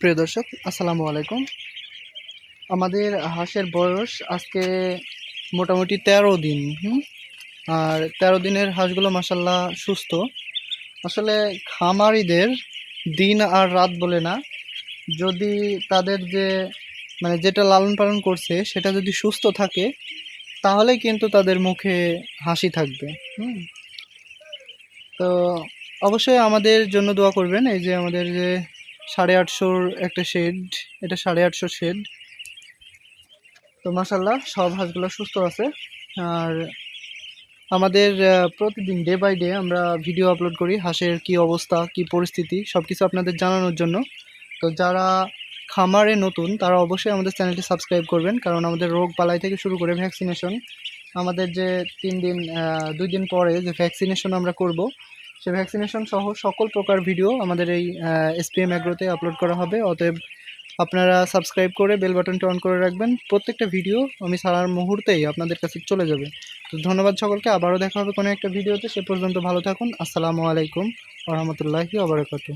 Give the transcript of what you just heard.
প্রিয় দর্শক, আসসালামু আলাইকুম। আমাদের হাঁসের বয়স আজকে মোটামুটি ১৩ দিন। আর ১৩ দিনের হাঁসগুলো মাশাআল্লাহ সুস্থ। আসলে খামারিদের দিন আর রাত বলে না, যদি তাদের যেটা লালন পালন করছে সেটা যদি সুস্থ থাকে তাহলেই কিন্তু তাদের মুখে হাসি থাকবে। তো অবশ্যই আমাদের জন্য দোয়া করবেন। এই যে আমাদের যে ৮৫০র একটা শেড, এটা ৮৫০ শেড। তো মাশাআল্লাহ সব হাঁসগুলো সুস্থ আছে। আর আমাদের প্রতিদিন ডে বাই ডে আমরা ভিডিও আপলোড করি হাঁসের কি অবস্থা, কি পরিস্থিতি সব কিছু আপনাদের জানানোর জন্য। তো যারা খামারে নতুন তারা অবশ্যই আমাদের চ্যানেলটি সাবস্ক্রাইব করবেন, কারণ আমাদের রোগ বালাই থেকে শুরু করে ভ্যাকসিনেশন, আমাদের যে 2 দিন পরে যে ভ্যাকসিনেশন আমরা করব, সেই ভ্যাকসিনেশন সহ সকল প্রকার ভিডিও আমাদের এই SPM অ্যাগ্রোতে আপলোড করা হবে। অতএব আপনারা সাবস্ক্রাইব করে বেল বাটনটি অন করে রাখবেন। প্রত্যেকটা ভিডিও আমি ছাড়ার মুহূর্তেই আপনাদের কাছে চলে যাবে। তো ধন্যবাদ সকলকে। আবারও দেখা হবে কোনো একটা ভিডিওতে। সে পর্যন্ত ভালো থাকুন। আসসালামু আলাইকুম ওয়া রাহমাতুল্লাহি ওয়া বারাকাতুহু।